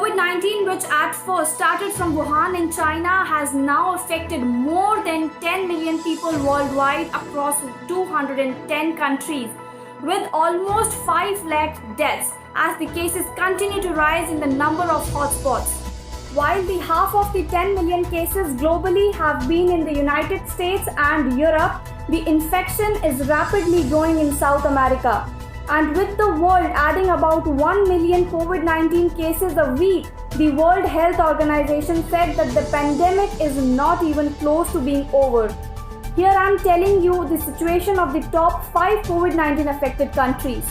COVID-19, which at first started from Wuhan in China, has now affected more than 10 million people worldwide across 210 countries, with almost 5 lakh deaths as the cases continue to rise in the number of hotspots. While the half of the 10 million cases globally have been in the United States and Europe, the infection is rapidly growing in South America. And with the world adding about 1 million COVID-19 cases a week, the World Health Organization said that the pandemic is not even close to being over. Here I am telling you the situation of the top 5 COVID-19 affected countries.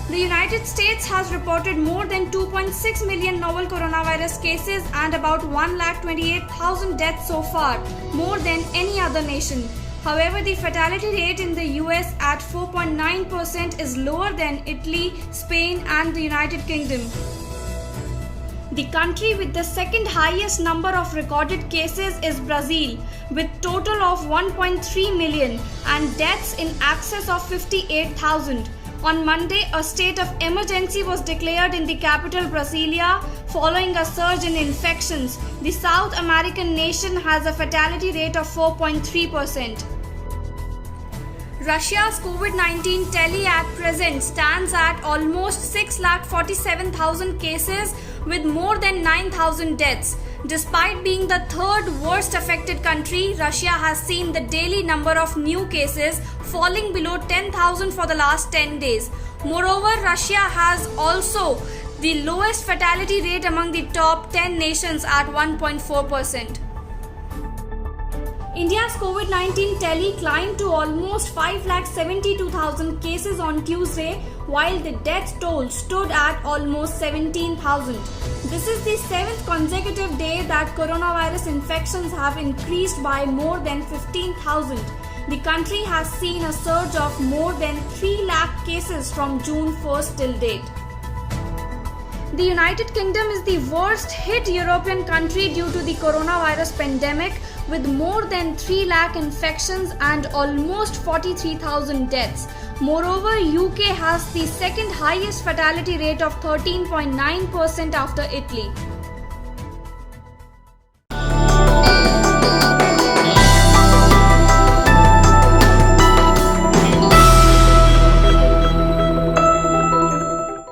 The United States has reported more than 2.6 million novel coronavirus cases and about 1,28,000 deaths so far, more than any other nation. However, the fatality rate in the US at 4.9% is lower than Italy, Spain and the United Kingdom. The country with the second highest number of recorded cases is Brazil, with total of 1.3 million and deaths in excess of 58,000. On Monday, a state of emergency was declared in the capital Brasilia following a surge in infections. The South American nation has a fatality rate of 4.3%. Russia's COVID-19 tally at present stands at almost 6,47,000 cases with more than 9,000 deaths. Despite being the third worst affected country, Russia has seen the daily number of new cases falling below 10,000 for the last 10 days. Moreover, Russia has also the lowest fatality rate among the top 10 nations at 1.4%. India's COVID-19 tally climbed to almost 5,72,000 cases on Tuesday, while the death toll stood at almost 17,000. This is the 7th consecutive day that coronavirus infections have increased by more than 15,000. The country has seen a surge of more than 3 lakh cases from June 1st till date. The United Kingdom is the worst hit European country due to the coronavirus pandemic, with more than 3 lakh infections and almost 43,000 deaths. Moreover, UK has the second highest fatality rate of 13.9% after Italy.